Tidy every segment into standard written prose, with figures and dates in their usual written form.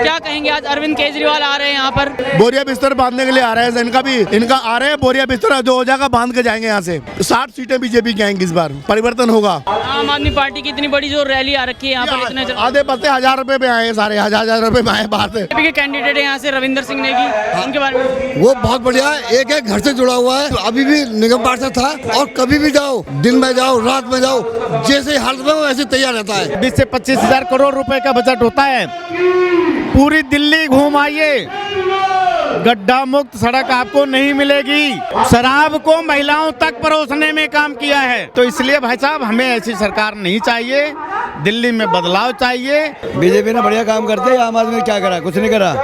क्या कहेंगे, आज अरविंद केजरीवाल आ रहे हैं यहाँ पर? बोरिया बिस्तर बांधने के लिए आ रहे हैं। इनका आ रहे हैं बोरिया बिस्तर जो हो जाएगा बांध के जाएंगे यहाँ से। 60 सीटें बीजेपी की आएंगी, इस बार परिवर्तन होगा। आम आदमी पार्टी की इतनी बड़ी जो रैली आ रखी है यहाँ पर, इतने आधे पत्ते 1000 रुपए में आए, सारे हजार रुपए में आए बाहर से। बीजेपी के कैंडिडेट है यहाँ से रविंदर सिंह नेगी, उनके बारे में? वो बहुत बढ़िया है, एक एक घर से जुड़ा हुआ है। अभी भी निगम पार्षद था और कभी भी जाओ, दिन में जाओ रात में जाओ, जैसे हालत में वैसे तैयार रहता है। 20 से 25 हजार करोड़ रुपए का बजट होता है। पूरी दिल्ली घूम आइए, गड्ढा मुक्त सड़क आपको नहीं मिलेगी। शराब को महिलाओं तक परोसने में काम किया है। तो इसलिए भाई साहब, हमें ऐसी सरकार नहीं चाहिए, दिल्ली में बदलाव चाहिए। बीजेपी ने बढ़िया काम करते हैं, आम आदमी ने क्या करा? कुछ नहीं करा।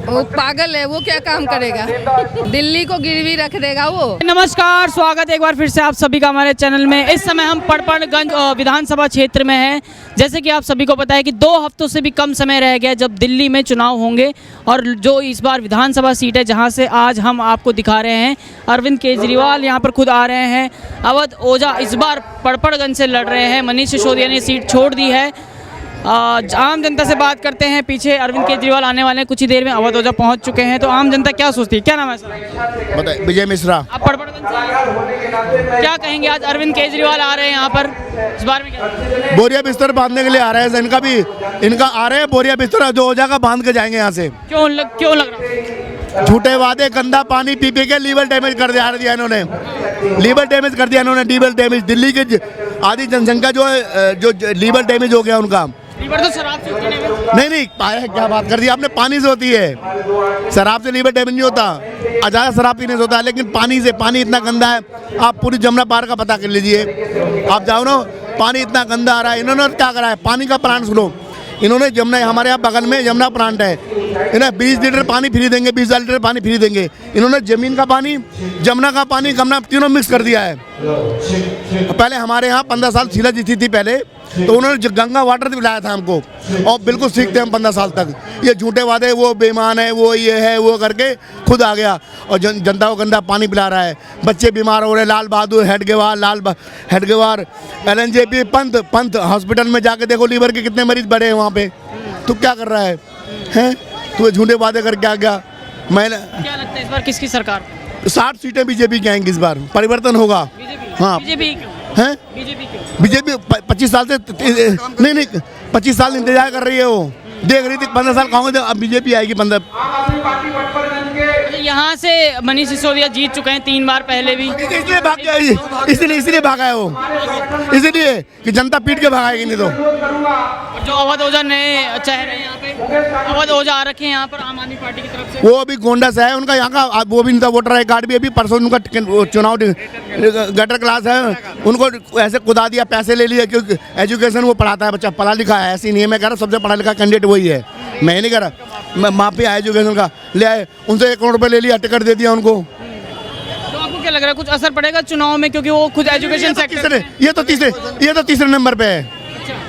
वो पागल है, वो क्या काम करेगा? दिल्ली को गिरवी रख देगा वो। नमस्कार, स्वागत है एक बार फिर से आप सभी का हमारे चैनल में। इस समय हम पड़पड़गंज विधानसभा क्षेत्र में हैं। जैसे कि आप सभी को पता है कि 2 हफ्तों से भी कम समय रह गया जब दिल्ली में चुनाव होंगे, और जो इस बार विधानसभा सीट है जहां से आज हम आपको दिखा रहे हैं, अरविंद केजरीवाल यहाँ पर खुद आ रहे हैं। अवध ओझा इस बार पड़पड़गंज से लड़ रहे हैं। मनीष सिसोदिया ने सीट छोड़ दी है। आम जनता से बात करते हैं। पीछे अरविंद केजरीवाल आने वाले हैं, कुछ ही देर में अवध ओझा पहुंच चुके हैं। तो आम जनता क्या सोचती है? क्या नाम है सर? बताइए। विजय मिश्रा। आप पड़पड़गंज से क्या कहेंगे, आज अरविंद केजरीवाल आ रहे हैं यहाँ पर, इस बार में क्या? बोरिया बिस्तर बांधने के लिए आ रहे हैं। इनका आ रहे हैं बोरिया बिस्तर जो हो जाएगा बांध के जाएंगे यहाँ से। क्यों लग रहा है? झूठे वादे, गंदा पानी पी पी के लीवर डैमेज कर दिया इन्होंने। लीवर डैमेज कर दिया इन्होंने, लीवर डैमेज। दिल्ली की आधी जनसंख्या जो है, जो लीवर डैमेज हो गया उनका। लीवर तो शराब से होती नहीं, पाया क्या बात कर दी आपने? पानी से होती है। शराब से लीवर डैमेज नहीं होता, अजाया शराब पीने से होता है, लेकिन पानी से। पानी इतना गंदा है, आप पूरी जमुना पार का पता कर लीजिए। आप जाओ ना, पानी इतना गंदा आ रहा है। इन्होंने क्या करा है? पानी का प्लांट सुनो, इन्होंने जमुना, हमारे यहाँ बगल में जमुना प्लांट है, इन्हें 20 लीटर पानी फ्री देंगे, 20,000 लीटर पानी फ्री देंगे। इन्होंने जमीन का पानी, जमुना का पानी, गंगा तीनों मिक्स कर दिया है। पहले हमारे यहाँ 15 साल शीला जीती थी पहले, तो उन्होंने गंगा वाटर पिलाया था हमको, और बिल्कुल सीखते हम 15 साल तक। ये झूठे वादे, वो बेईमान है, वो ये है, वो करके खुद आ गया और जनता को गंदा पानी पिला रहा है। बच्चे बीमार हो रहे। लाल बहादुर हेडगेवार LNJP पंत हॉस्पिटल में जाके देखो, लीवर के कितने मरीज बढ़े हैं वहाँ पे। तू क्या कर रहा है? तू झूठे वादे करके आ गया। क्या लगता है इस बार किसकी सरकार? 60 सीटें बीजेपी की आएंगी, इस बार परिवर्तन होगा। हाँ, बीजेपी हैं? बीजेपी 25 साल से नहीं 25 साल इंतजार कर रही है। वो देख रही थी 15 साल कांग्रेस, अब बीजेपी आएगी 15। यहाँ से मनीष सिसोदिया जीत चुके हैं 3 बार पहले भी। इसलिए भाग गया, इसलिए भागा है वो, इसलिए कि जनता पीट के भगाएगी नहीं तो। जो अवध ओझा नए चेहरे हैं यहाँ पे, अवध ओझा आ रखे हैं यहाँ पर आम आदमी पार्टी की तरफ से। वो अभी गोंडा से है, उनका यहाँ का वो भी इनका वोटर आई कार्ड भी अभी परसों उनका चुनाव गटर क्लास है, उनको ऐसे कुदा दिया, पैसे ले लिए, क्योंकि एजुकेशन वो पढ़ाता है, बच्चा पढ़ा लिखा है। ऐसी नहीं है, मैं कह रहा सबसे पढ़ा लिखा कैंडिडेट वही है, मैं नहीं कह रहा। मैं माफी एजुकेशन का ले आए, उनसे 1 करोड़ रुपये ले लिया, टिकट दे दिया उनको। तो आपको क्या लग रहा है, कुछ असर पड़ेगा चुनाव में? क्योंकि वो खुद एजुकेशन सेक्टर, ये तो तीसरे नंबर पे है,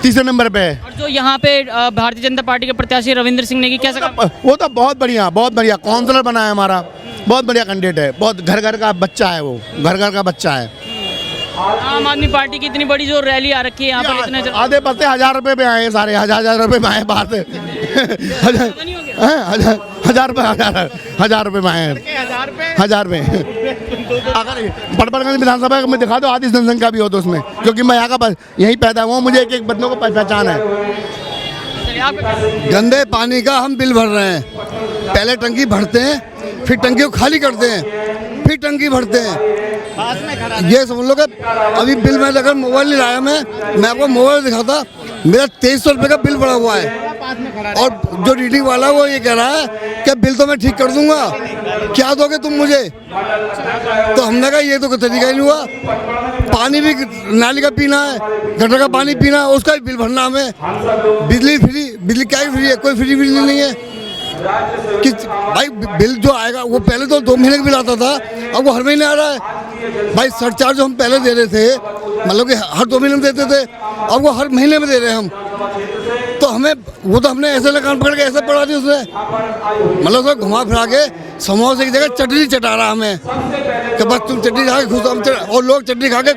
तीसरे नंबर पे है। और जो यहाँ पे भारतीय जनता पार्टी के प्रत्याशी रविंद्र सिंह नेगी, कैसा? वो तो बहुत बढ़िया काउंसलर बना है हमारा, बहुत बढ़िया कैंडिडेट है। बहुत घर का बच्चा है, वो घर का बच्चा है। आम आदमी पार्टी की इतनी बड़ी जो रैली आ रखी है यहाँ पर, इतने आधे पत्ते 1000 रुपए में आए, सारे हजार रुपए में आए बाहर से। 1000 रुपए में आए, 1000 में। अगर पड़पड़गंज विधानसभा में दिखा दो, आधी जनसंख्या भी हो तो उसमें, क्योंकि मैं यहाँ का यहीं पैदा हुआ, मुझे एक बंदों को पहचान है। गंदे पानी का हम बिल भर रहे हैं। पहले टंकी भरते हैं, फिर टंकी को खाली करते हैं, फिर टंकी भरते हैं। ये समझ लो कि अभी बिल में अगर मोबाइल नहीं लाया, मैं आपको मोबाइल दिखाता, मेरा 2300 रुपये का बिल पड़ा हुआ है। और जो रीडिंग वाला वो ये कह रहा है कि बिल तो मैं ठीक कर दूंगा, क्या दोगे तुम मुझे? तो हमने कहा ये तो कोई तरीका ही नहीं हुआ। पानी भी नाली का पीना है, गटर का पानी पीना है, उसका भी बिल भरना हमें। बिजली फ्री, बिजली क्या फ्री है? कोई फ्री बिजली नहीं है। कि भाई बिल जो आएगा वो पहले तो 2 महीने का बिल आता था, अब वो हर महीने आ रहा है। भाई सरचार्ज जो हम पहले दे रहे थे, मतलब कि हर 2 महीने में देते थे, अब वो हर महीने में दे रहे हैं हम। तो हमें वो तो हमने ऐसे कान पकड़ के ऐसे पड़ा दी उसने, मतलब उसको घुमा फिरा के समोसे की जगह चटनी चटा रहा हमें कि बस तुम चटनी खा के खुश, हम और लोग चटनी खा के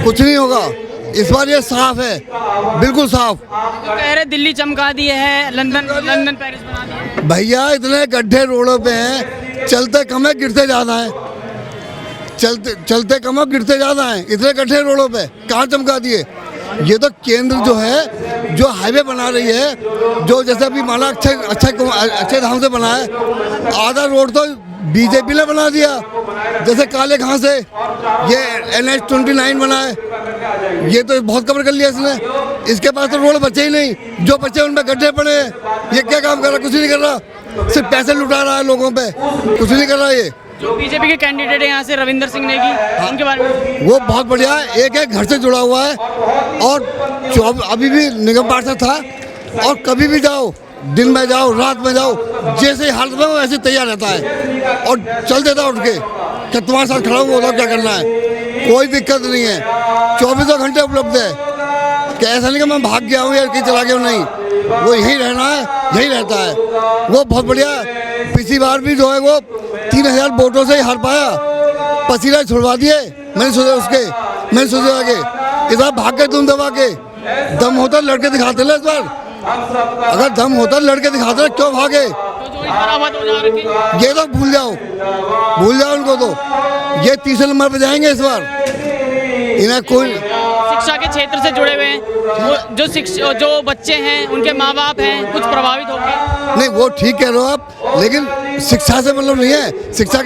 कुछ नहीं होगा। इस बार ये साफ है, बिल्कुल साफ। तो कह रहे दिल्ली चमका दिए है, लंदन पेरिस बना दिया। भैया इतने गड्ढे रोडों पे हैं, चलते कम है गिरते ज़्यादा हैं, चलते कम है गिरते ज़्यादा हैं, इतने गड्ढे रोडों पे कहाँ चमका दिए। ये तो केंद्र जो है, जो हाईवे बना रही है, जो जैसे अभी माना अच्छे ढंग से बना है, आधा रोड तो बीजेपी ने बना दिया। जैसे काले घास है, ये NH-29 बना है, ये तो बहुत कवर कर लिया इसने। इसके पास तो रोड बचे ही नहीं, जो बचे उनमें गड्ढे पड़े हैं। ये क्या काम कर रहा है? कुछ नहीं कर रहा, सिर्फ पैसे लुटा रहा है लोगों पे, कुछ नहीं कर रहा ये। जो बीजेपी के कैंडिडेट है यहाँ से रविंदर सिंह नेगी, उनके बारे में वो बहुत बढ़िया है, एक घर से जुड़ा हुआ है और अभी भी निगम पार्षद था। और कभी भी जाओ, दिन में जाओ, रात में जाओ, जैसे हालत में वो वैसे तैयार रहता है और चल देता उठ के कि तुम्हारे साथ खड़ा हुआ बताओ क्या करना है। कोई दिक्कत नहीं है, 24 घंटे उपलब्ध है। कि ऐसा नहीं कि मैं भाग गया हूँ या कहीं चला गया हूँ, नहीं, वो यहीं रहना है, यहीं रहता है। वो बहुत बढ़िया है। पिछली बार भी जो है वो 3000 वोटों से ही हार पाया, पसीना छुड़वा दिए। मैंने सोचा आगे इस बार भाग के तुम दबा के, दम होता लड़के दिखाते ना इस बार। अगर दम होता लड़के दिखाते, क्यों भागे? ये तो भूल जाओ उनको। तो ये तीसरे नंबर पे जाएंगे इस बार। इन्हें कोई शिक्षा के क्षेत्र से जुड़े हुए हैं, वो जो बच्चे हैं, उनके माँ बाप हैं, कुछ प्रभावित हो गए। नहीं, वो ठीक कह रहे हो आप, लेकिन शिक्षा से मतलब नहीं है। शिक्षा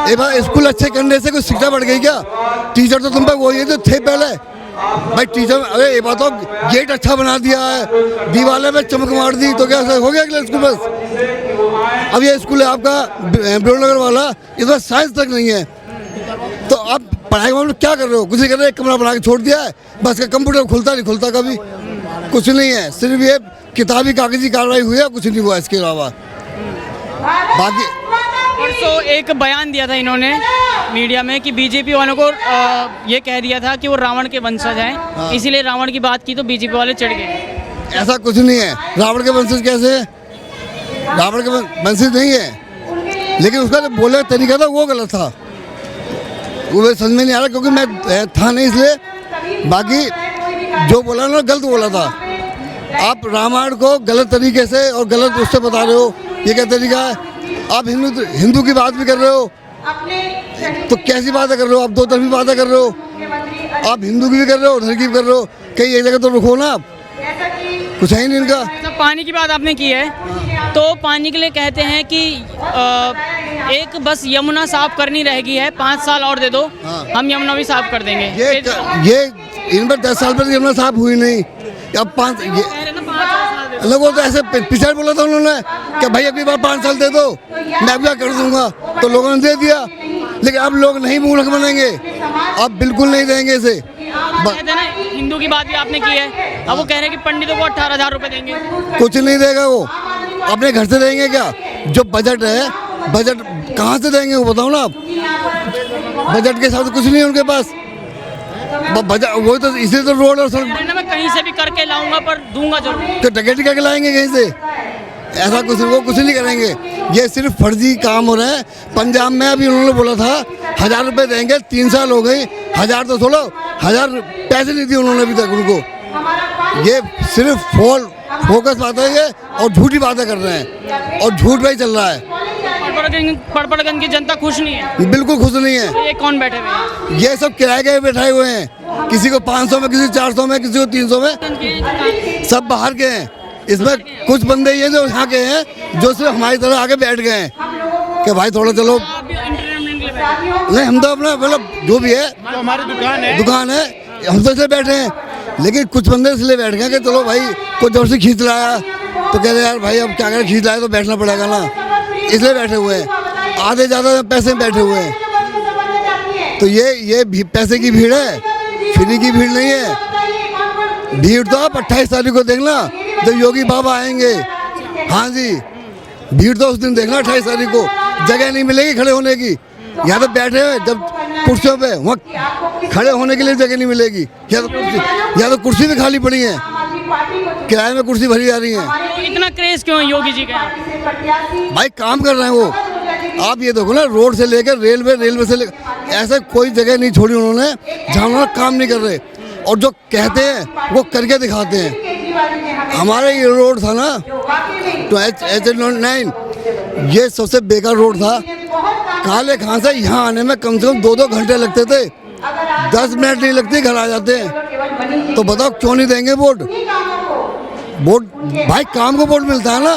एक बार स्कूल अच्छे करने से कोई शिक्षा बढ़ गई क्या? टीचर तो तुम पे वही है जो थे पहले। भाई टीचर, अरे ये बताओ, गेट अच्छा बना दिया है, दीवारें में चमक मार दी, तो क्या हो गया अगले स्कूल? बस अब ये स्कूल है आपका बिरोनगर वाला, इसमें साइंस तक नहीं है। तो आप पढ़ाई के मामले क्या कर रहे हो? कुछ नहीं कर रहे, एक कमरा बना के छोड़ दिया है बस। का कंप्यूटर खुलता नहीं खुलता कभी, कुछ नहीं है, सिर्फ ये किताबी कागजी कार्रवाई हुई है, कुछ नहीं हुआ इसके अलावा। बाकी परसों एक बयान दिया था इन्होंने मीडिया में कि बीजेपी वालों को ये कह दिया था कि वो रावण के वंशज हैं, इसीलिए रावण की बात की तो बीजेपी वाले चढ़ गए। ऐसा कुछ नहीं है। रावण के वंशज कैसे है? रावण के वंशज नहीं है, लेकिन उसका जो बोलने का तरीका था वो गलत था। वो समझ में नहीं आ रहा क्योंकि मैं था नहीं, इसलिए। बाकी जो बोला ना गलत बोला था। आप रामायण को गलत तरीके से और गलत उससे बता रहे हो, ये क्या तरीका है? आप हिंदू की बात भी कर रहे हो, तो कैसी बातें कर रहे हो? आप दो तरफी बातें कर रहे हो। आप हिंदू की भी कर रहे हो, उधर की भी कर रहे हो, कहीं एक जगह तो रुको ना आप। कुछ है ही नहीं इनका। पानी की बात आपने की है, तो पानी के लिए कहते हैं कि एक बस यमुना साफ करनी रह गई है, 5 साल और दे दो, हम यमुना भी साफ कर देंगे। ये इन पर 10 साल पर यमुना साफ हुई नहीं। अब 5 लोगों तो ऐसे पिछड़ बोला था उन्होंने कि भाई अगली बार 5 साल दे दो, मैं भी कर दूंगा, तो लोगों ने दे दिया। लेकिन अब लोग नहीं मूर्ख बनेंगे, अब बिल्कुल नहीं देंगे इसे। हिंदू की बात भी आपने की है, अब वो कह रहे हैं कि पंडितों को 18,000 रुपए देंगे। कुछ नहीं देगा वो, अपने घर से देंगे क्या? जो बजट है, बजट कहाँ से देंगे वो बताओ ना आप। बजट के साथ कुछ नहीं है उनके पास। बजट वो तो इसे तो रोड और सड़क मैं कहीं से भी करके लाऊंगा पर दूंगा जरूर। तो टिकट करके लाएंगे कहीं से? ऐसा कुछ वो कुछ नहीं करेंगे। ये सिर्फ फर्जी काम हो रहे हैं। पंजाब में अभी उन्होंने बोला था 1000 रुपये देंगे, 3 साल हो गए, 1000 तो छोड़ो, 1000 पैसे नहीं दिए उन्होंने अभी तक उनको। ये सिर्फ फोकस बात है ये, और झूठी बातें कर रहे हैं और झूठ में ही चल रहा है। पड़पड़गंज की जनता खुश नहीं है, बिल्कुल खुश नहीं है। ये कौन बैठे हुए हैं? ये सब किराए के बैठाए हुए हैं, किसी को 500 में, किसी को 400 में, किसी को 300 में, सब बाहर के हैं। इसमें कुछ बंदे ये जो यहाँ के हैं जो सिर्फ हमारी तरह आगे बैठ गए हैं कि भाई थोड़ा चलो। नहीं, हम तो अपना मतलब जो भी है, तो हमारी दुकान है, हम तो इसलिए बैठे हैं। लेकिन कुछ बंदे इसलिए बैठ गए कि चलो भाई कोई जोर से खींच लाया, तो कह रहे यार भाई अब क्या करें, खींच लाया तो बैठना पड़ेगा ना, इसलिए बैठे हुए हैं। आधे ज़्यादा पैसे में बैठे हुए हैं। तो ये पैसे की भीड़ है, फ्री की भीड़ नहीं है। भीड़ तो आप 28 तारीख को देखना जब योगी बाबा आएंगे। हाँ जी, भीड़ तो उस दिन देखना 28 तारीख को। जगह नहीं मिलेगी खड़े होने की। यहाँ तो बैठे हुए जब कुर्सियों पे, वहाँ खड़े होने के लिए जगह नहीं मिलेगी। या तो कुर्सी भी खाली पड़ी है, किराए में कुर्सी भरी जा रही है। इतना क्रेज क्यों है योगी जी का? भाई काम कर रहे हैं वो। आप ये देखो ना, रोड से लेकर रेलवे से लेकर, ऐसा कोई जगह नहीं छोड़ी उन्होंने जहाँ उन्होंने काम नहीं कर रहे। और जो कहते हैं वो करके दिखाते हैं। हमारे ये रोड था ना तो H9 ये सबसे बेकार रोड था। काले खां से यहाँ आने में कम से कम 2-2 घंटे लगते थे, 10 मिनट नहीं लगते घर आ जाते हैं। तो बताओ क्यों नहीं देंगे वोट? वोट भाई काम को वोट मिलता है ना,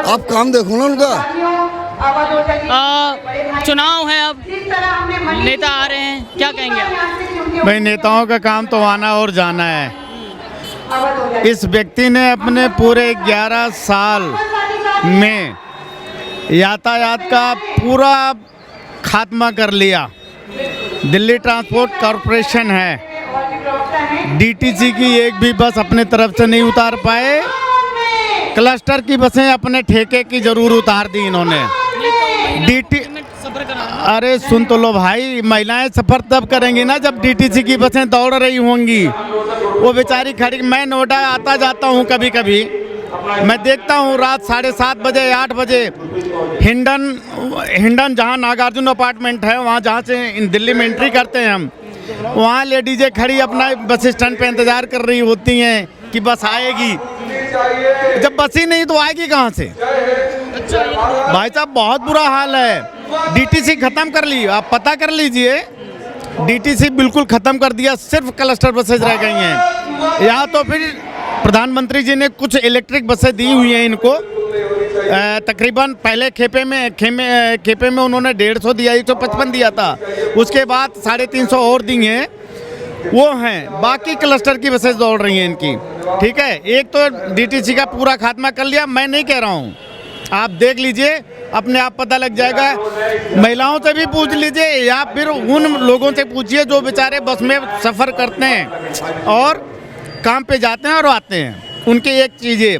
आप काम देखो ना उनका। चुनाव है, अब नेता आ रहे हैं, क्या कहेंगे आप? भाई नेताओं का काम तो आना और जाना है। इस व्यक्ति ने अपने पूरे 11 साल में यातायात का पूरा खात्मा कर लिया। दिल्ली ट्रांसपोर्ट कॉरपोरेशन है, डीटीसी की एक भी बस अपने तरफ से नहीं उतार पाए। क्लस्टर की बसें अपने ठेके की जरूर उतार दी इन्होंने। अरे सुन तो लो भाई, महिलाएं सफर तब करेंगी ना जब डीटीसी की बसें दौड़ रही होंगी। वो बेचारी खड़ी, मैं नोएडा आता जाता हूँ कभी कभी, मैं देखता हूँ रात 7:30 बजे 8 बजे हिंडन जहाँ नागार्जुन अपार्टमेंट है, वहाँ जहाँ से दिल्ली में एंट्री करते हैं हम, वहाँ लेडीजें खड़ी अपना बस स्टैंड पे इंतज़ार कर रही होती हैं कि बस आएगी। जब बस ही नहीं तो आएगी कहाँ से? भाई साहब बहुत बुरा हाल है। डीटीसी खत्म कर ली, आप पता कर लीजिए, डीटीसी बिल्कुल खत्म कर दिया, सिर्फ क्लस्टर बसेज रह गई हैं। या तो फिर प्रधानमंत्री जी ने कुछ इलेक्ट्रिक बसें दी हुई हैं इनको, तकरीबन पहले खेपे में उन्होंने 150 दिया, 155 दिया था, उसके बाद 350 और दी हैं, वो हैं। बाकी क्लस्टर की बसेस दौड़ रही हैं इनकी। ठीक है, एक तो डीटीसी का पूरा खात्मा कर लिया। मैं नहीं कह रहा हूँ, आप देख लीजिए, अपने आप पता लग जाएगा। महिलाओं से भी पूछ लीजिए या फिर उन लोगों से पूछिए जो बेचारे बस में सफ़र करते हैं और काम पे जाते हैं और आते हैं, उनकी एक चीज़ है।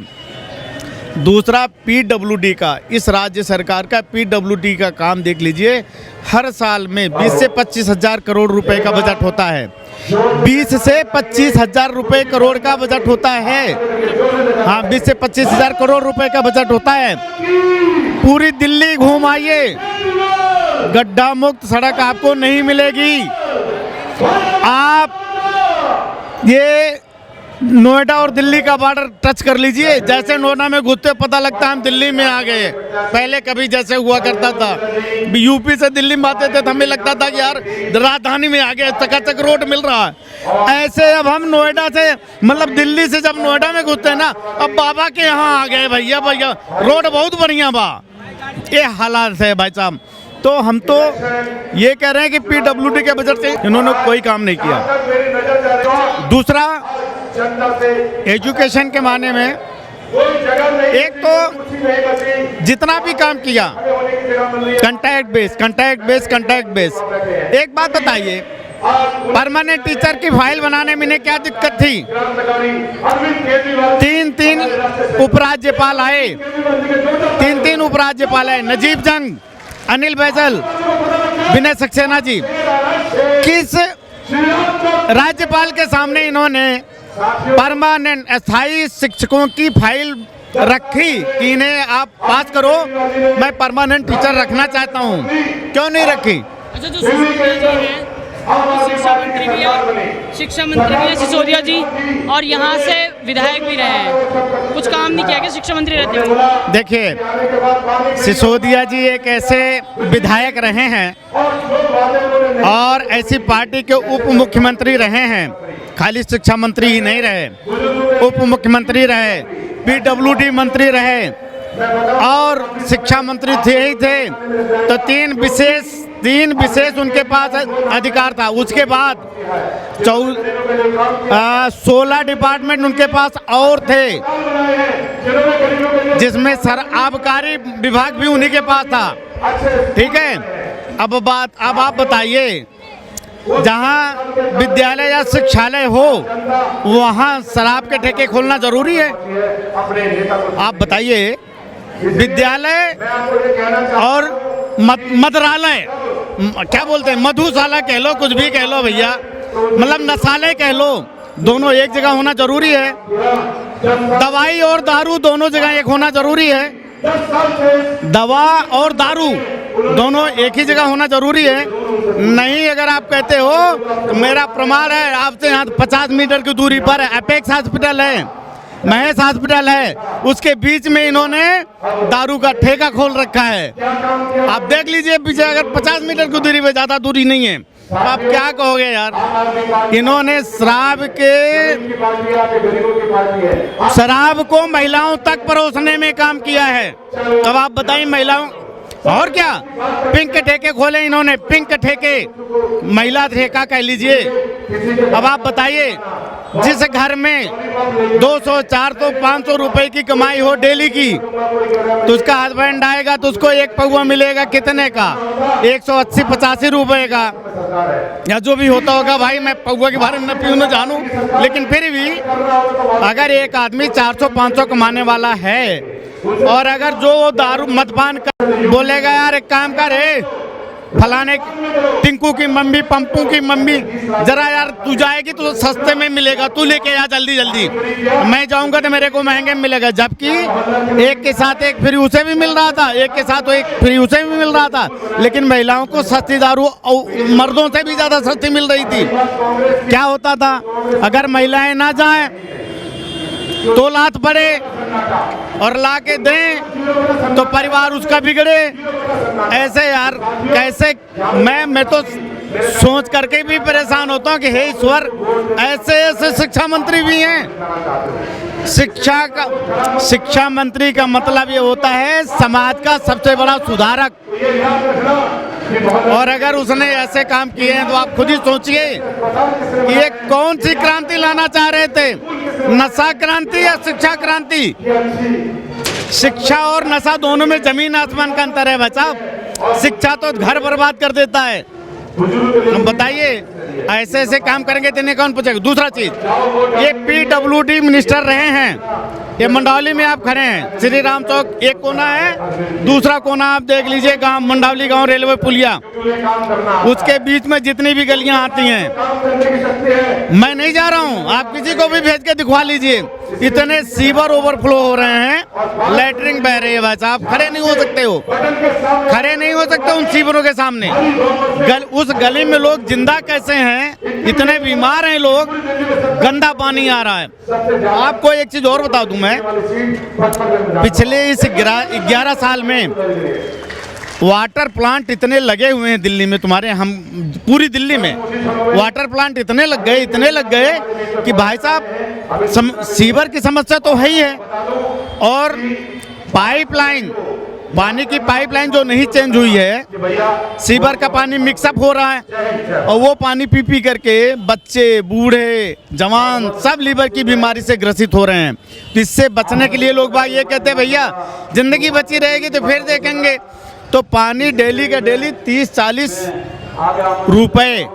दूसरा पीडब्ल्यूडी का, इस राज्य सरकार का पीडब्ल्यूडी का काम देख लीजिए। हर साल में 20 से 25 हज़ार करोड़ रुपए का बजट होता है। 20 से 25 हज़ार रुपए करोड़ का बजट होता है। हाँ, 20 से 25 हज़ार करोड़ रुपए का बजट होता है। पूरी दिल्ली घूम आइए, गड्ढा मुक्त सड़क आपको नहीं मिलेगी। आप ये नोएडा और दिल्ली का बॉर्डर टच कर लीजिए, जैसे नोएडा में घुसते पता लगता है हम दिल्ली में आ गए। पहले कभी जैसे हुआ करता था, यूपी से दिल्ली में आते थे तो हमें लगता था कि यार राजधानी में आ गए, चकाचक रोड मिल रहा है। ऐसे अब हम नोएडा से, मतलब दिल्ली से जब नोएडा में घुसते हैं ना, अब बाबा के यहाँ आ गए भैया, रोड बहुत बढ़िया बा। ये हालात है भाई साहब। तो हम तो ये कह रहे हैं कि पीडब्ल्यूडी के बजट से इन्होंने कोई काम नहीं किया। दूसरा, एजुकेशन के माने में एक तो जितना भी काम किया कंट्रैक्ट बेस। एक बात बताइए, परमानेंट टीचर की फाइल बनाने में क्या दिक्कत थी? 3 उपराज्यपाल आए, 3 उपराज्यपाल आए, नजीब जंग, अनिल बैजल, विनय सक्सेना जी। किस राज्यपाल के सामने इन्होंने परमानेंट अस्थायी शिक्षकों की फाइल रखी कि इन्हें आप पास करो, मैं परमानेंट टीचर रखना चाहता हूँ? क्यों नहीं रखी? अच्छा, जो शिक्षा मंत्री भी है सिसोदिया जी, और यहाँ से विधायक भी रहे हैं, कुछ काम नहीं किया क्या शिक्षा मंत्री रहते हुए? देखिए, सिसोदिया जी एक ऐसे विधायक रहे हैं और ऐसी पार्टी के उप मुख्यमंत्री रहे हैं, खाली शिक्षा मंत्री ही नहीं रहे, उप मुख्यमंत्री रहे, पीडब्ल्यूडी मंत्री रहे और शिक्षा मंत्री थे ही थे। तो तीन विशेष उनके पास अधिकार था। उसके बाद 16 डिपार्टमेंट उनके पास और थे, जिसमें आबकारी विभाग भी उन्हीं के पास था। ठीक है, अब आप बताइए, जहाँ विद्यालय या शिक्षालय हो वहाँ शराब के ठेके खोलना जरूरी है? आप बताइए, विद्यालय और मदरालय, क्या बोलते हैं, मधुशाला कह लो, कुछ भी कह लो भैया, मतलब नशालय कह लो, दोनों एक जगह होना जरूरी है। दवाई और दारू दोनों जगह एक होना जरूरी है। दवा और दारू दोनों एक ही जगह होना जरूरी है। नहीं अगर आप कहते हो तो मेरा प्रमाण है, आपसे यहाँ 50 मीटर की दूरी पर एपेक्स हॉस्पिटल है, महेश हॉस्पिटल है, उसके बीच में इन्होंने दारू का ठेका खोल रखा है। आप देख लीजिए पीछे, अगर 50 मीटर की दूरी पे, ज़्यादा दूरी नहीं है, तो आप क्या कहोगे यार। इन्होंने शराब को महिलाओं तक परोसने में काम किया है। अब आप बताइए महिलाओं, और क्या पिंक ठेके खोले इन्होंने, पिंक ठेके, महिला ठेका कह लीजिए। अब आप बताइए जिस घर में 200, 400, 500 रुपए की कमाई हो डेली की, तो उसका हस्बैंड आएगा तो उसको एक पौवा मिलेगा कितने का, 180-85 रुपए का, या जो भी होता होगा। भाई मैं पौवा के बारे में न पीऊँ न जानूँ, लेकिन फिर भी अगर एक आदमी 400-500 कमाने वाला है, और अगर जो दारू मदपान कर बोलेगा यार एक काम कर, फलाने टिंकू की मम्मी, पंपू की मम्मी, जरा यार तू जाएगी तो सस्ते में मिलेगा, तू लेके आ जल्दी जल्दी, मैं जाऊंगा तो मेरे को महंगे में मिलेगा। जबकि एक के साथ एक फ्री उसे भी मिल रहा था, एक के साथ एक फ्री उसे भी मिल रहा था, लेकिन महिलाओं को सस्ती दारू मर्दों से भी ज़्यादा सस्ती मिल रही थी। क्या होता था, अगर महिलाएं ना जाएं तो लात पड़े और ला के दें तो परिवार उसका बिगड़े। ऐसे यार कैसे, मैं तो सोच करके भी परेशान होता हूँ कि हे ईश्वर, ऐसे ऐसे शिक्षा मंत्री भी हैं। शिक्षा मंत्री का मतलब ये होता है समाज का सबसे बड़ा सुधारक, और अगर उसने ऐसे काम किए हैं तो आप खुद ही सोचिए कि ये कौन सी क्रांति लाना चाह रहे थे, नशा क्रांति या शिक्षा क्रांति। शिक्षा और नशा दोनों में जमीन आसमान का अंतर है बच्चा। शिक्षा तो घर बर्बाद कर देता है। हम बताइए ऐसे ऐसे काम करेंगे तो इन्हें कौन पूछेगा। दूसरा चीज, ये PWD मिनिस्टर रहे हैं, ये मंडावली में आप खड़े हैं, श्री राम चौक एक कोना है, दूसरा कोना आप देख लीजिए गांव मंडावली गांव रेलवे पुलिया, उसके बीच में जितनी भी गलियां आती हैं, मैं नहीं जा रहा हूं, आप किसी को भी भेज के दिखवा लीजिए, इतने सीवर ओवरफ्लो हो रहे हैं, लैटरिन बह रही है भाई साहब, खड़े नहीं हो सकते हो, खड़े नहीं हो सकते उन सीवरों के सामने। उस गली में लोग जिंदा कैसे हैं, इतने बीमार हैं लोग, गंदा पानी आ रहा है। आपको एक चीज और बता दूं मैं, पिछले इस 11 साल में वाटर प्लांट इतने लगे हुए हैं दिल्ली में, तुम्हारे हम पूरी दिल्ली में वाटर प्लांट इतने लग गए कि भाई साहब सीवर की समस्या तो है ही है, और पाइपलाइन, पानी की पाइपलाइन जो नहीं चेंज हुई है, सीवर का पानी मिक्सअप हो रहा है, और वो पानी पी पी करके बच्चे, बूढ़े, जवान सब लीवर की बीमारी से ग्रसित हो रहे हैं। तो इससे बचने के लिए लोग भाई ये कहते हैं भैया जिंदगी बची रहेगी तो फिर देखेंगे। तो पानी डेली का डेली 30-40 रुपए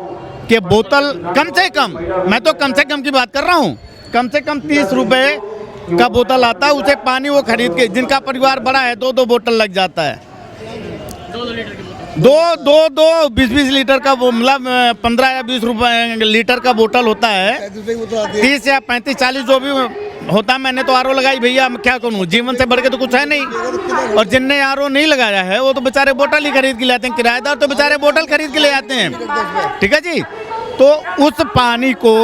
के बोतल, कम से कम, मैं तो कम से कम की बात कर रहा हूँ, कम से कम 30 रुपए का बोतल आता है, उसे पानी वो खरीद के, जिनका परिवार बड़ा है 2-2 बोतल लग जाता है, 2-2 लीटर की बोतल, 20-20 लीटर का, वो मतलब 15 या 20 रुपए लीटर का बोतल होता है, 30 या 35-40 जो भी होता है। मैंने तो आरओ लगाई भैया, मैं क्या करूँ, जीवन से बढ़ के तो कुछ है नहीं, और जिनने आरओ नहीं लगाया है वो तो बेचारे बोतल ही खरीद के ले आते हैं, किराएदार तो बेचारे बोतल खरीद के ले आते हैं, ठीक है जी। तो उस पानी को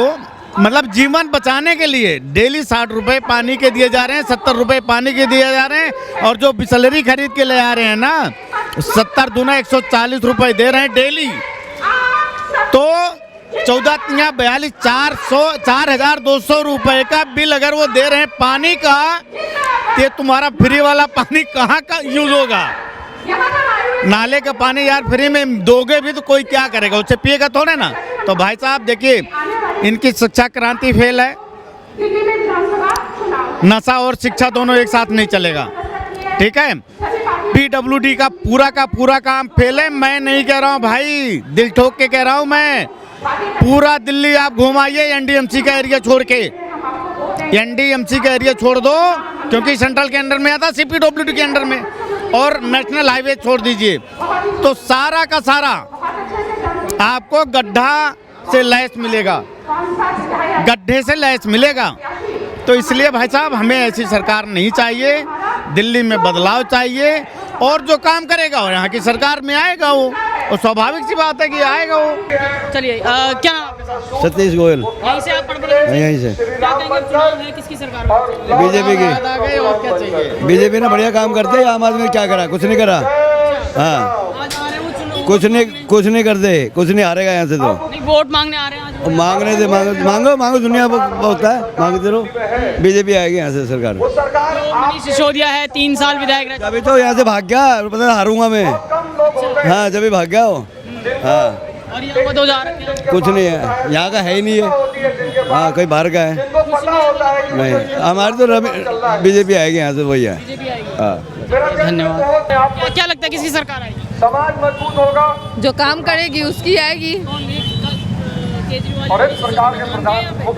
मतलब जीवन बचाने के लिए डेली 60 रुपए पानी के दिए जा रहे हैं, 70 रुपए पानी के दिए जा रहे हैं, और जो बिसलरी खरीद के ले आ रहे हैं ना, 70 दूना 140 रुपए दे रहे हैं डेली। तो 14-42 4,200 रुपए का बिल अगर वो दे रहे हैं पानी का, ये तुम्हारा फ्री वाला पानी कहाँ का यूज होगा। नाले का पानी यार फ्री में दोगे भी तो कोई क्या करेगा, उससे पिएगा थोड़े ना। तो भाई साहब देखिए, इनकी शिक्षा क्रांति फेल है, नशा और शिक्षा दोनों एक साथ नहीं चलेगा, ठीक है। PWD का पूरा काम फेल है। मैं नहीं कह रहा हूँ भाई, दिल ठोक के कह रहा हूँ मैं, पूरा दिल्ली आप घुमाइए NDMC का एरिया छोड़ के, NDMC का एरिया छोड़ दो, क्योंकि सेंट्रल के अंडर में आता, CPWD के अंडर में, और नेशनल हाईवे छोड़ दीजिए, तो सारा का सारा आपको गड्ढा से लैस मिलेगा, गड्ढे से लैस मिलेगा। तो इसलिए भाई साहब हमें ऐसी सरकार नहीं चाहिए दिल्ली में बदलाव चाहिए और जो काम करेगा वो यहाँ की सरकार में आएगा वो, और स्वाभाविक सी बात है कि आएगा वो। चलिए क्या नाम है आपका? सतीश गोयल यहीं से आप पढ़ यहीं से क्या कहेंगे, चुनाव है किसकी सरकार में? बीजेपी की। आ गए और क्या चाहिए। बीजेपी ने बढ़िया काम करते, आम आदमी ने क्या करा, कुछ नहीं करा। हाँ, आज आ रहे हो चुनाव, कुछ नहीं करते, कुछ नहीं हारेगा यहाँ से तो। नहीं वोट मांगने आ रहे हैं आज। और मांगने से मांगो दुनिया बहुत है, मांगते रहो, बीजेपी आएगी यहाँ से सरकार। मनीष सिसोदिया है 3 साल विधायक रहे। अभी तो यहाँ से भाग गया, पता हारूंगा मैं। हाँ, जब भी भाग गया वो। हाँ, और यहाँ को 2000 कुछ नहीं है, यहाँ का है ही नहीं है। हाँ, कहीं बाहर का है नहीं, हमारी तो बीजेपी आएगी यहाँ से, वही है। हाँ, धन्यवाद। क्या लगता है किसकी सरकार आएगी? जो काम करेगी उसकी आएगी। केजरीवाल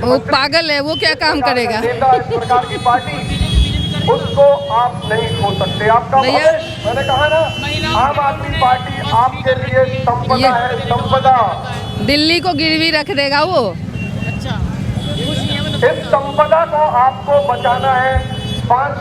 वो पागल है, वो क्या काम करेगा? उसको आप नहीं खो सकते। आपका भैया, मैंने कहा ना, आम आदमी पार्टी आपके लिए संपदा है, संपदा। दिल्ली को गिरवी रख देगा वो। अच्छा, इस संपदा को आपको बचाना है। 5